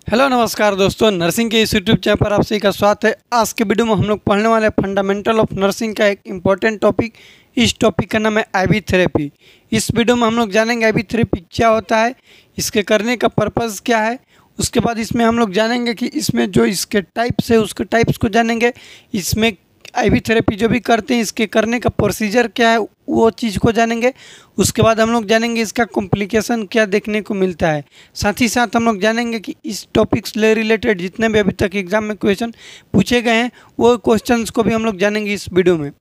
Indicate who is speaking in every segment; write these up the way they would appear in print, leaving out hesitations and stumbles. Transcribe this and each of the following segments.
Speaker 1: Hello नमस्कार दोस्तों, nursing के इस यूट्यूब चैनल पर आप सभी का स्वागत है। आज के वीडियो में हम लोग पढ़ने वाले फंडामेंटल ऑफ नर्सिंग का एक इम्पॉर्टेंट टॉपिक। इस टॉपिक का नाम है आईवी थेरेपी। इस वीडियो में हम लोग जानेंगे आईवी थेरेपी क्या होता है, इसके करने का पर्पज़ क्या है। उसके बाद इसमें हम लोग जानेंगे कि इसमें जो इसके टाइप्स है उसके टाइप्स को जानेंगे। इसमें आईवी थेरेपी जो भी करते हैं इसके करने का प्रोसीजर क्या है वो चीज़ को जानेंगे। उसके बाद हम लोग जानेंगे इसका कॉम्प्लिकेशन क्या देखने को मिलता है। साथ ही साथ हम लोग जानेंगे कि इस टॉपिक से रिलेटेड जितने भी अभी तक एग्जाम में क्वेश्चन पूछे गए हैं वो क्वेश्चंस को भी हम लोग जानेंगे इस वीडियो में।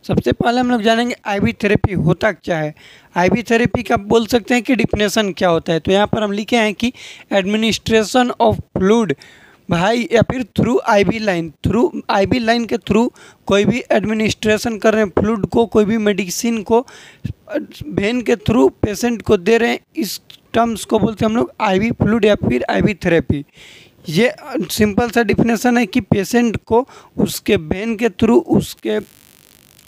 Speaker 1: सबसे पहले हम लोग जानेंगे आईवी थेरेपी होता क्या है। आईवी थेरेपी का बोल सकते हैं कि डिफिनेशन क्या होता है। तो यहाँ पर हम लिखे हैं कि एडमिनिस्ट्रेशन ऑफ फ्लूइड भाई या फिर थ्रू आईवी लाइन के थ्रू कोई भी एडमिनिस्ट्रेशन कर रहे हैं फ्लूइड को, कोई भी मेडिसिन को वेन के थ्रू पेशेंट को दे रहे हैं। इस टर्म्स को बोलते हैं हम लोग आईवी फ्लूइड या फिर आईवी थेरेपी। ये सिंपल सा डिफिनेशन है कि पेशेंट को उसके वेन के थ्रू, उसके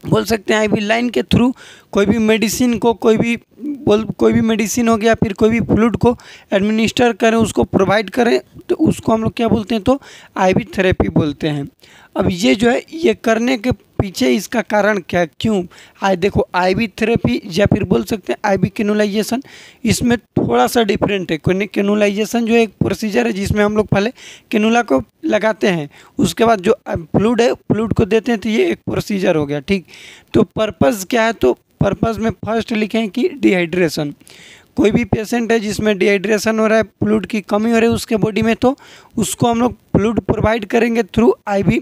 Speaker 1: बोल सकते हैं आईवी लाइन के थ्रू कोई भी मेडिसिन को, कोई भी मेडिसिन हो गया फिर कोई भी फ्लूइड को एडमिनिस्टर करें, उसको प्रोवाइड करें, तो उसको हम लोग क्या बोलते हैं, तो आईवी थेरेपी बोलते हैं। अब ये जो है ये करने के पीछे इसका कारण क्या है, क्यों आए देखो आईवी थेरेपी या फिर बोल सकते हैं आईवी कैनुलाइजेशन, इसमें थोड़ा सा डिफरेंट है। कैनुलाइजेशन जो है एक प्रोसीजर है जिसमें हम लोग पहले कैनुला को लगाते हैं, उसके बाद जो फ्लूइड है फ्लूइड को देते हैं, तो ये एक प्रोसीजर हो गया। ठीक, तो पर्पज़ क्या है, तो पर्पज़ में फर्स्ट लिखे हैं कि डिहाइड्रेशन। कोई भी पेशेंट है जिसमें डिहाइड्रेशन हो रहा है, फ्लूइड की कमी हो रही है उसके बॉडी में, तो उसको हम लोग फ्लूइड प्रोवाइड करेंगे थ्रू आईवी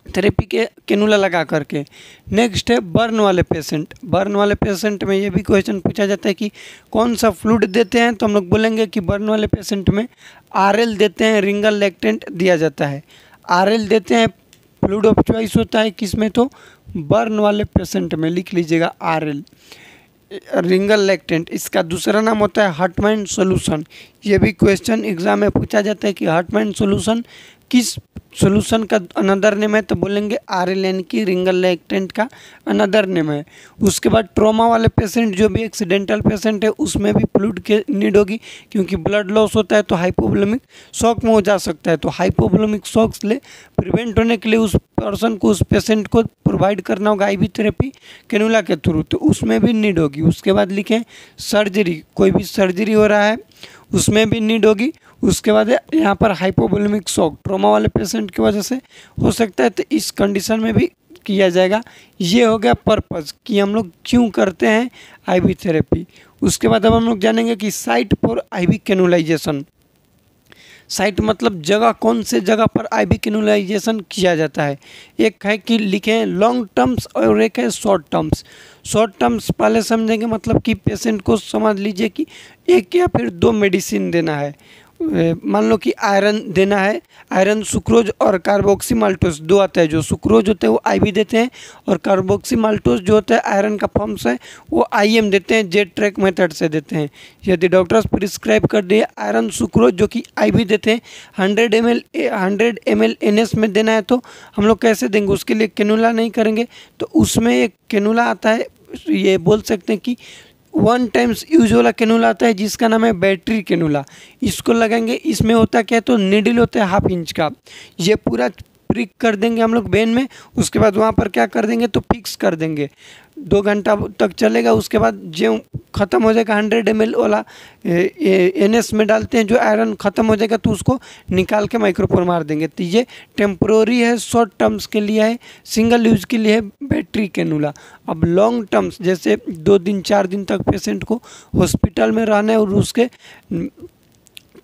Speaker 1: थेरेपी के कैनुला लगा करके। नेक्स्ट है बर्न वाले पेशेंट। बर्न वाले पेशेंट में ये भी क्वेश्चन पूछा जाता है कि कौन सा फ्लूइड देते हैं, तो हम लोग बोलेंगे कि बर्न वाले पेशेंट में आरएल देते हैं, रिंगल लैक्टेंट दिया जाता है। आरएल देते हैं, फ्लूइड ऑफ चॉइस होता है किसमें, तो बर्न वाले पेशेंट में लिख लीजिएगा आरएल, रिंगल लैक्टेंट। इसका दूसरा नाम होता है हर्टमैन सॉल्यूशन। ये भी क्वेश्चन एग्जाम में पूछा जाता है कि हर्टमैन सॉल्यूशन किस सॉल्यूशन का अनदर नेम है, तो बोलेंगे आरएल यानी कि रिंगल लैक्टेंट का अनदर नेम है। उसके बाद ट्रॉमा वाले पेशेंट, जो भी एक्सीडेंटल पेशेंट है उसमें भी फ्लूइड की नीड होगी, क्योंकि ब्लड लॉस होता है तो हाइपोवोलेमिक शॉक में हो जा सकता है। तो हाइपोवोलेमिक शॉक से प्रिवेंट होने के लिए उस पर्सन को, उस पेशेंट को प्रोवाइड करना होगा आईवी थेरेपी कैनुला के थ्रू, तो उसमें भी नीड होगी। उसके बाद लिखें सर्जरी, कोई भी सर्जरी हो रहा है उसमें भी नीड होगी। उसके बाद यहाँ पर हाइपोवोलेमिक शॉक ट्रॉमा वाले पेशेंट की वजह से हो सकता है, तो इस कंडीशन में भी किया जाएगा। ये हो गया पर्पज़ कि हम लोग क्यों करते हैं आईवी थेरेपी। उसके बाद अब हम लोग जानेंगे कि साइट फॉर आईवी कैनुलाइजेशन। साइट मतलब जगह, कौन से जगह पर आईवी कैनुलाइजेशन किया जाता है। एक है कि लिखें लॉन्ग टर्म्स और एक है शॉर्ट टर्म्स। शॉर्ट टर्म्स पहले समझेंगे, मतलब कि पेशेंट को समझ लीजिए कि एक या फिर दो मेडिसिन देना है। मान लो कि आयरन देना है, आयरन सुक्रोज और कार्बोक्सी माल्टोज दो आता है। जो सुक्रोज होते हैं वो आईवी देते हैं और कार्बोक्सी माल्टोज जो होता है आयरन का फॉर्म्स है वो आईएम देते हैं, जेट ट्रैक मेथड से देते हैं। यदि डॉक्टर्स प्रिस्क्राइब कर दिए आयरन सुक्रोज जो कि आईवी देते हैं 100 ml NS में देना है, तो हम लोग कैसे देंगे, उसके लिए कैनुला नहीं करेंगे। तो उसमें एक कैनुला आता है, ये बोल सकते हैं कि 1 टाइम्स यूज वाला कैनुला आता है जिसका नाम है बैटरी कैनुला। इसको लगाएंगे, इसमें होता क्या है, तो नीडल होता है 1/2 इंच का। ये पूरा प्रिक कर देंगे हम लोग वेन में, उसके बाद वहाँ पर क्या कर देंगे, तो फिक्स कर देंगे। 2 घंटा तक चलेगा। उसके बाद जो ख़त्म हो जाएगा 100 ml वाला NS में डालते हैं, जो आयरन ख़त्म हो जाएगा तो उसको निकाल के माइक्रोपोर मार देंगे। तो ये टेम्प्रोरी है, शॉर्ट टर्म्स के लिए है, सिंगल यूज के लिए है बैटरी कैनुला। अब लॉन्ग टर्म्स जैसे 2 दिन 4 दिन तक पेशेंट को हॉस्पिटल में रहना है और उसके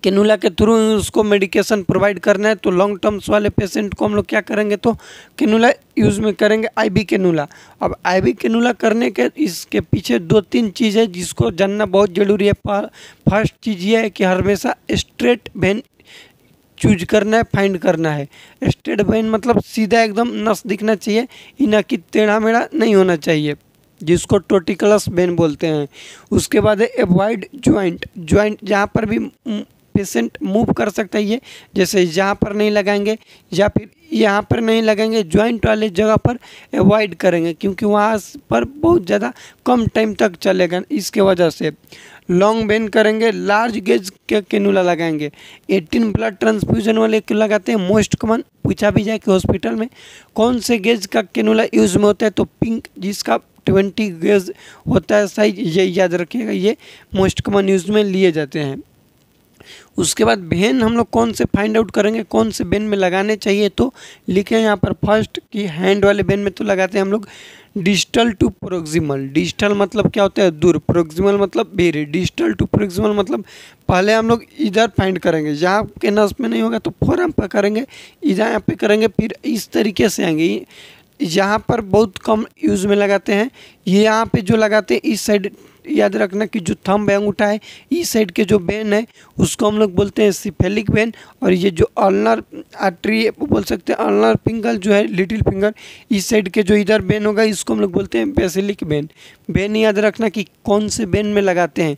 Speaker 1: कैनुला के थ्रू उसको मेडिकेशन प्रोवाइड करना है, तो लॉन्ग टर्म्स वाले पेशेंट को हम लोग क्या करेंगे, तो कैनुला यूज़ में करेंगे आईवी कैनुला। अब आईवी कैनुला करने के इसके पीछे 2-3 चीज़ है जिसको जानना बहुत ज़रूरी है। फर्स्ट चीज़ ये है कि हमेशा स्ट्रेट वेन चूज करना है, फाइंड करना है। स्ट्रेट वेन मतलब सीधा एकदम नस दिखना चाहिए, ना कि टेढ़ा मेढ़ा नहीं होना चाहिए, जिसको टोटिकलस वेन बोलते हैं। उसके बाद है एवॉइड ज्वाइंट। ज्वाइंट जहाँ पर भी पेशेंट मूव कर सकता है ये, जैसे यहाँ पर नहीं लगाएंगे या फिर यहाँ पर नहीं लगाएंगे, जॉइंट वाले जगह पर अवॉइड करेंगे क्योंकि वहाँ पर बहुत ज़्यादा कम टाइम तक चलेगा। इसके वजह से लॉन्ग बेन करेंगे, लार्ज गेज के कैनुला लगाएंगे। 18 ब्लड ट्रांसफ्यूजन वाले क्यों लगाते हैं, मोस्ट कॉमन पूछा भी जाए कि हॉस्पिटल में कौन से गेज का कैनुला यूज़ में होता है, तो पिंक जिसका 20 गेज होता है साइज, ये याद रखिएगा, ये मोस्ट कॉमन यूज़ में लिए जाते हैं। उसके बाद वेन हम लोग कौन से फाइंड आउट करेंगे कौन से वेन में लगाने चाहिए, तो लिखे यहाँ पर फर्स्ट कि हैंड वाले वेन में तो लगाते हैं हम लोग डिस्टल टू प्रोक्सिमल। डिस्टल मतलब क्या होता है, दूर, प्रोक्सिमल मतलब भेरी। डिस्टल टू प्रोक्सिमल मतलब पहले हम लोग इधर फाइंड करेंगे, जहाँ के नस में नहीं होगा तो फोरम पर करेंगे, इधर यहाँ पे करेंगे, फिर इस तरीके से आएंगे। यहाँ पर बहुत कम यूज़ में लगाते हैं, ये यहाँ पे जो लगाते हैं इस साइड, याद रखना कि जो थंब है अंगूठा है इस साइड के जो वेन है उसको हम लोग बोलते हैं सिफेलिक वेन, और ये जो अल्नर आर्टरी बोल सकते हैं, अल्नर फिंगर जो है लिटिल फिंगर, इस साइड के जो इधर वेन होगा इसको हम लोग बोलते हैं बेसिलिक वेन। वेन याद रखना कि कौन से वेन में लगाते हैं,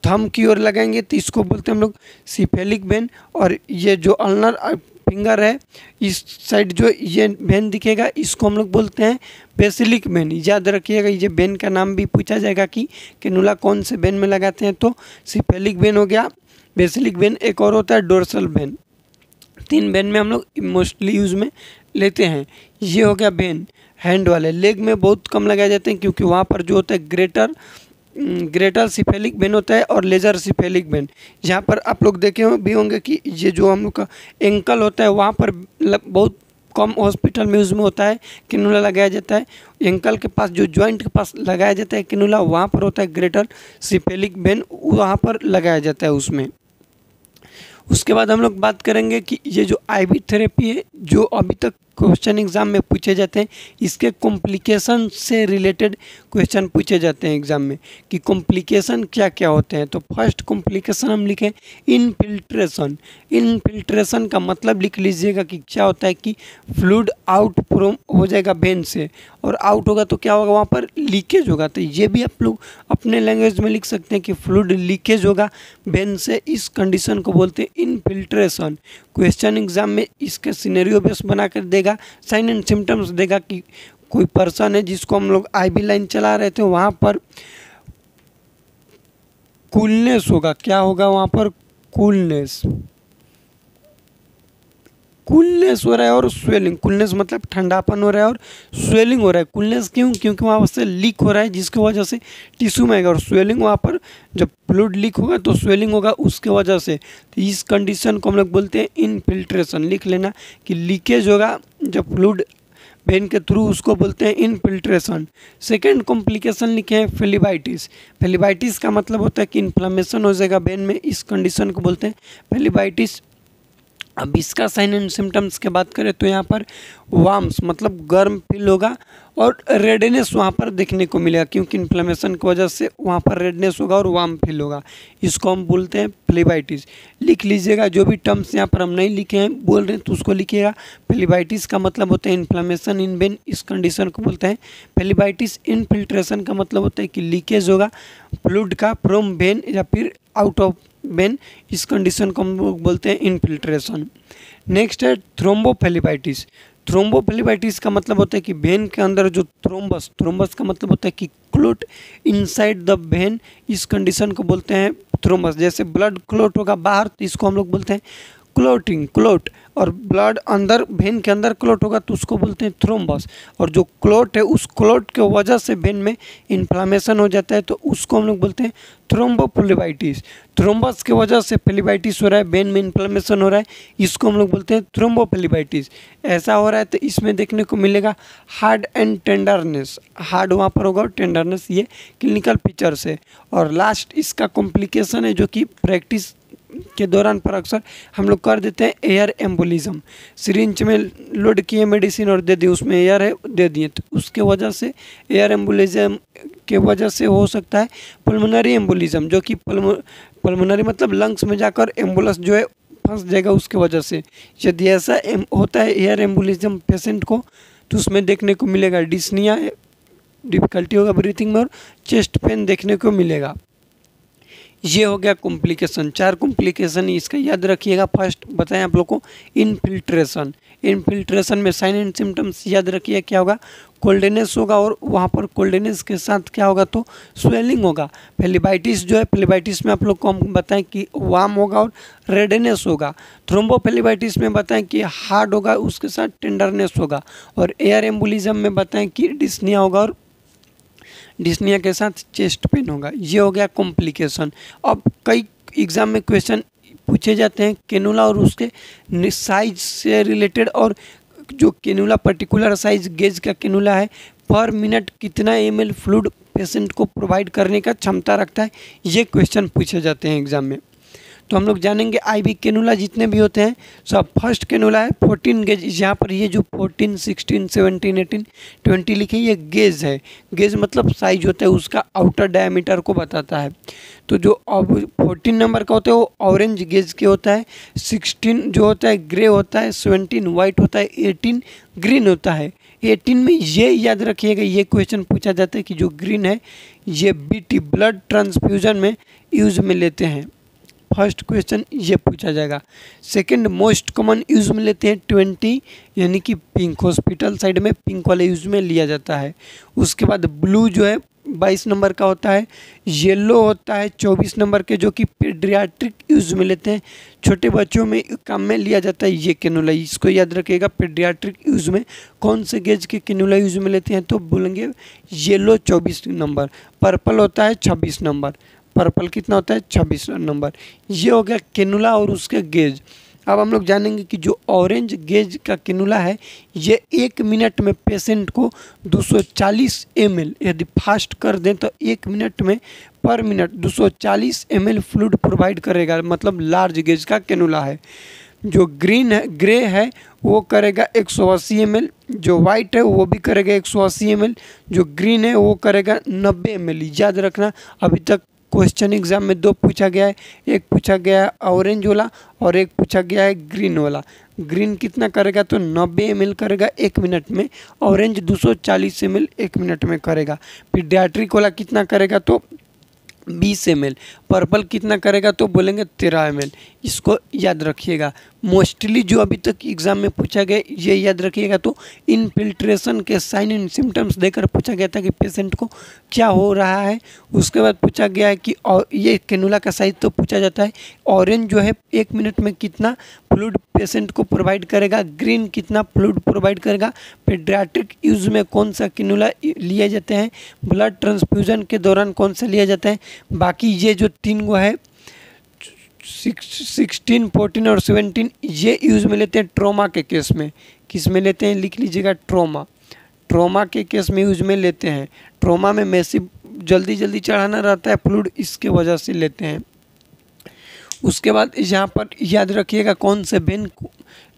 Speaker 1: थंब की ओर लगाएंगे तो इसको बोलते हैं हम लोग सिफेलिक वेन, और ये जो अल्नर फिंगर है इस साइड जो ये वेन दिखेगा इसको हम लोग बोलते हैं बेसिलिक वेन। याद रखिएगा, ये वेन का नाम भी पूछा जाएगा कि कैनुला कौन से वेन में लगाते हैं, तो सिफेलिक वेन हो गया, बेसिलिक वेन, एक और होता है डोर्सल वेन। 3 वेन में हम लोग मोस्टली यूज़ में लेते हैं। ये हो गया वेन हैंड वाले। लेग में बहुत कम लगाए जाते हैं क्योंकि वहाँ पर जो होता है ग्रेटर सिफेलिक वेन होता है और लेजर सिफेलिक वेन। यहाँ पर आप लोग देखे भी होंगे कि ये जो हम लोग का एंकल होता है वहाँ पर बहुत कम हॉस्पिटल में यूज़ में होता है कैनुला लगाया जाता है। एंकल के पास जो जॉइंट के पास लगाया जाता है कैनुला, वहाँ पर होता है ग्रेटर सिफेलिक वेन, वहाँ पर लगाया जाता है उसमें। उसके बाद हम लोग बात करेंगे कि ये जो आईवी थेरेपी है जो अभी तक क्वेश्चन एग्जाम में पूछे जाते हैं, इसके कॉम्प्लिकेशन से रिलेटेड क्वेश्चन पूछे जाते हैं एग्जाम में कि कॉम्प्लिकेशन क्या क्या होते हैं। तो फर्स्ट कॉम्प्लिकेशन हम लिखें इनफिल्ट्रेशन। इनफिल्ट्रेशन का मतलब लिख लीजिएगा कि क्या होता है कि फ्लूइड आउट हो जाएगा वेन से, और आउट होगा तो क्या होगा, वहाँ पर लीकेज होगा। तो ये भी आप लोग अपने लैंग्वेज में लिख सकते हैं कि फ्लूइड लीकेज होगा वेन से, इस कंडीशन को बोलते हैं इनफिल्ट्रेशन। क्वेश्चन एग्जाम में इसके सिनेरियो बेस बना कर देगा, साइन एंड सिम्टम्स देगा कि कोई पर्सन है जिसको हम लोग आईवी लाइन चला रहे थे, वहाँ पर कूलनेस होगा। क्या होगा वहाँ पर, कूलनेस हो रहा है, और स्वेलिंग, कूलनेस मतलब ठंडापन हो रहा है और स्वेलिंग हो रहा है। कूलनेस क्यों, क्योंकि वहाँ से लीक हो रहा है जिसकी वजह से टिश्यू में आएगा, और स्वेलिंग वहाँ पर जब फ्लूइड लीक होगा तो स्वेलिंग होगा उसके वजह से। तो इस कंडीशन को हम लोग बोलते हैं इनफिल्ट्रेशन। लिख लेना कि लीकेज होगा जब फ्लूइड वेन के थ्रू, उसको बोलते हैं इनफिल्ट्रेशन। सेकेंड कॉम्प्लिकेशन लिखे हैं फेलिबाइटिस। फेलिबाइटिस का मतलब होता है कि इन्फ्लेमेशन हो जाएगा वेन में, इस कंडीशन को बोलते हैं फेलिबाइटिस। अब इसका साइन एंड सिम्टम्स की बात करें तो यहाँ पर वार्म्स मतलब गर्म फील होगा, और रेडनेस वहाँ पर देखने को मिलेगा क्योंकि इन्फ्लेमेशन की वजह से वहाँ पर रेडनेस होगा और वार्म फील होगा। इसको हम बोलते हैं फेलिबाइटिस। लिख लीजिएगा, जो भी टर्म्स यहाँ पर हम नहीं लिखे हैं बोल रहे हैं तो उसको लिखिएगा। फेलिबाइटिस का मतलब होता है इन्फ्लेमेशन इन वेन, इस कंडीशन को बोलते हैं फेलिबाइटिस। इनफिल्ट्रेशन का मतलब होता है कि लीकेज होगा फ्लूइड का फ्रॉम वेन या फिर आउट ऑफ वेन, इस कंडीशन को हम लोग बोलते हैं इनफिल्ट्रेशन। नेक्स्ट है थ्रोम्बोफेलिबाइटिस। थ्रोम्बोफेलिबाइटिस का मतलब होता है कि वेन के अंदर जो थ्रोम्बस का मतलब होता है कि क्लोट इनसाइड द वेन, इस कंडीशन को बोलते हैं थ्रोम्बस। जैसे ब्लड क्लोट होगा बाहर तो इसको हम लोग बोलते हैं क्लोट, और ब्लड अंदर वेन के अंदर क्लोट होगा तो उसको बोलते हैं थ्रोम्बस। और जो क्लोट है उस क्लोट के वजह से वेन में इन्फ्लामेशन हो जाता है तो उसको हम लोग बोलते हैं थ्रोम्बोफेलिबाइटिस। थ्रोम्बस के वजह से फेलिबाइटिस हो रहा है, वेन में इन्फ्लामेशन हो रहा है, इसको हम लोग बोलते हैं थ्रोम्बोफेलिबाइटिस। ऐसा हो रहा है तो इसमें देखने को मिलेगा हार्ड एंड टेंडरनेस, हार्ड वहाँ पर होगा और टेंडरनेस, ये क्लिनिकल फीचर्स है। और लास्ट इसका कॉम्प्लिकेशन है जो कि प्रैक्टिस के दौरान पर अक्सर हम लोग कर देते हैं एयर एम्बोलिज्म। सिरिंज में लोड किए मेडिसिन और दे दी, उसमें एयर है दे दिए, तो उसके वजह से एयर एम्बोलिज्म के वजह से हो सकता है पल्मोनरी एम्बोलिज्म, जो कि पल्मोनरी मतलब लंग्स में जाकर एम्बुलेंस जो है फंस जाएगा उसके वजह से। यदि ऐसा होता है एयर एम्बोलिज्म पेशेंट को तो उसमें देखने को मिलेगा डिस्निया, डिफिकल्टी होगा ब्रीथिंग में, और चेस्ट पेन देखने को मिलेगा। ये हो गया कॉम्प्लिकेशन, 4 कॉम्प्लिकेशन इसका याद रखिएगा। फर्स्ट बताएं आप लोग को इनफिल्ट्रेशन। इनफिल्ट्रेशन में साइन एंड सिम्टम्स याद रखिए क्या होगा, कोल्डनेस होगा और वहाँ पर कोल्डनेस के साथ क्या होगा तो स्वेलिंग होगा। फेलिबाइटिस जो है, फेलिबाइटिस में आप लोग को हम बताएं कि वार्म होगा और रेडनेस होगा। थ्रोम्बोफेलिबाइटिस में बताएं कि हार्ड होगा, उसके साथ टेंडरनेस होगा। और एयर एम्बोलिज्म में बताएं कि डिस्निया होगा और डिस्निया के साथ चेस्ट पेन होगा। ये हो गया कॉम्प्लिकेशन। अब कई एग्जाम में क्वेश्चन पूछे जाते हैं कैनुला और उसके साइज से रिलेटेड, और जो कैनुला पर्टिकुलर साइज गेज का कैनुला है पर मिनट कितना ml फ्लूइड पेशेंट को प्रोवाइड करने का क्षमता रखता है, ये क्वेश्चन पूछे जाते हैं एग्जाम में। तो हम लोग जानेंगे आईवी कैनुला जितने भी होते हैं सब। फर्स्ट कैनुला है 14 गेज। यहाँ पर ये जो 14, 16, 17, 18, 20 लिखे ये गेज है। गेज मतलब साइज होता है, उसका आउटर डायमीटर को बताता है। तो जो अब 14 नंबर का होता है वो ऑरेंज गेज के होता है, 16 जो होता है ग्रे होता है, 17 वाइट होता है, 18 ग्रीन होता है। 18 में ये याद रखिएगा, ये क्वेश्चन पूछा जाता है कि जो ग्रीन है ये बीटी ब्लड ट्रांसफ्यूजन में यूज में लेते हैं। फर्स्ट क्वेश्चन ये पूछा जाएगा। सेकंड मोस्ट कॉमन यूज में लेते हैं 20, यानी कि पिंक, हॉस्पिटल साइड में पिंक वाले यूज में लिया जाता है। उसके बाद ब्लू जो है 22 नंबर का होता है। येलो होता है 24 नंबर के, जो कि पीडियाट्रिक यूज में लेते हैं, छोटे बच्चों में काम में लिया जाता है ये कैनुला। इसको याद रखिएगा, पीडियाट्रिक यूज में कौन से गेज के कैनुला यूज में लेते हैं तो बोलेंगे येलो 24 नंबर। पर्पल होता है 26 नंबर। पर्पल कितना होता है 26 नंबर। ये हो गया कैनुला और उसके गेज। अब हम लोग जानेंगे कि जो ऑरेंज गेज का कैनुला है ये 1 मिनट में पेशेंट को 240 ml यदि फास्ट कर दें तो 1 मिनट में पर मिनट 240 ml फ्लूइड प्रोवाइड करेगा, मतलब लार्ज गेज का कैनुला है। जो ग्रीन है, ग्रे है, वो करेगा 180 ml। जो वाइट है वो भी करेगा 180 ml। जो ग्रीन है वो करेगा 90 ml। याद रखना, अभी तक क्वेश्चन एग्जाम में 2 पूछा गया है, एक पूछा गया है ऑरेंज वाला और एक पूछा गया है ग्रीन वाला। ग्रीन कितना करेगा तो 90 ml करेगा 1 मिनट में, ऑरेंज 240 ml 1 मिनट में करेगा। पीडियाट्रिक वाला कितना करेगा तो 20 ml। पर्पल कितना करेगा तो बोलेंगे 13 ml। इसको याद रखिएगा। मोस्टली जो अभी तक एग्जाम में पूछा गया ये याद रखिएगा। तो इनफिल्ट्रेशन के साइन एंड सिम्टम्स देकर पूछा गया था कि पेशेंट को क्या हो रहा है। उसके बाद पूछा गया है कि और ये कैनुला का साइज तो पूछा जाता है। ऑरेंज जो है 1 मिनट में कितना फ्लूइड पेशेंट को प्रोवाइड करेगा, ग्रीन कितना फ्लूइड प्रोवाइड करेगा, पीडियाट्रिक यूज में कौन सा कैनुला लिए जाते हैं, ब्लड ट्रांसफ्यूजन के दौरान कौन सा लिया जाता है। बाकी ये जो 3 गो है 16, 14 और 17 ये यूज़ में लेते हैं ट्रॉमा के केस में। किस में लेते हैं लिख लीजिएगा, ट्रॉमा के केस में यूज में लेते हैं। ट्रॉमा में मैसिव जल्दी जल्दी चढ़ाना रहता है फ्लूइड, इसके वजह से लेते हैं। उसके बाद यहाँ पर याद रखिएगा कौन से वेन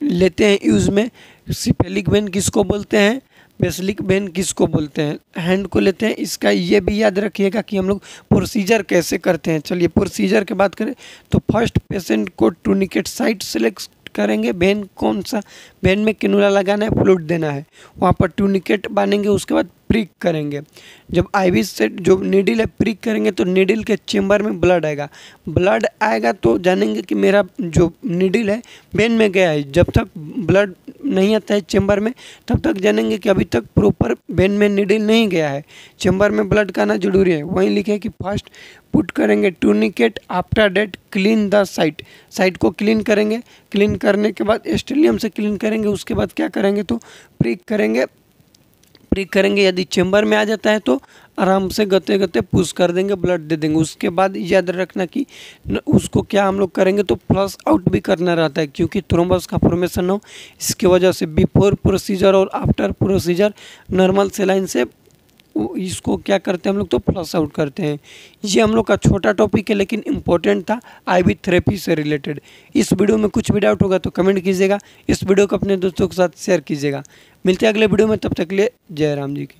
Speaker 1: लेते हैं यूज़ में। सिफेलिक वेन किसको बोलते हैं, बेसिलिक वेन किसको बोलते हैं, हैंड को लेते हैं। इसका ये भी याद रखिएगा कि हम लोग प्रोसीजर कैसे करते हैं। चलिए प्रोसीजर की बात करें तो फर्स्ट पेशेंट को टूनिकेट साइट सेलेक्ट करेंगे, वेन कौन सा वेन में कैनुला लगाना है, फ्लूइड देना है, वहाँ पर टूनिकेट बांधेंगे। उसके बाद प्रिक करेंगे। जब आईवी से जो नीडल है प्रिक करेंगे तो नीडल के चेम्बर में ब्लड आएगा। ब्लड आएगा तो जानेंगे कि मेरा जो नीडल है वेन में गया है। जब तक ब्लड नहीं आता है चेम्बर में तब तक जानेंगे कि अभी तक प्रॉपर वेन में नीडल नहीं गया है। चेम्बर में ब्लड का आना जरूरी है। वहीं लिखे कि फर्स्ट पुट करेंगे tourniquet, after that clean the site को क्लीन करेंगे। क्लीन करने के बाद स्टेरिलियम से क्लीन करेंगे। उसके बाद क्या करेंगे तो प्रिक करेंगे। यदि चेम्बर में आ जाता है तो आराम से गते गते पुश कर देंगे, ब्लड दे देंगे। उसके बाद याद रखना कि उसको क्या हम लोग करेंगे तो फ्लश आउट भी करना रहता है, क्योंकि थ्रोम्बस का फॉर्मेशन हो। इसके वजह से बिफोर प्रोसीजर और आफ्टर प्रोसीजर नॉर्मल सेलाइन से इसको क्या करते हैं हम लोग तो फ्लश आउट करते हैं। ये हम लोग का छोटा टॉपिक है लेकिन इम्पोर्टेंट था आईवी थेरेपी से रिलेटेड। इस वीडियो में कुछ भी डाउट होगा तो कमेंट कीजिएगा। इस वीडियो को अपने दोस्तों के साथ शेयर कीजिएगा। मिलते हैं अगले वीडियो में, तब तक के लिए जय राम जी की।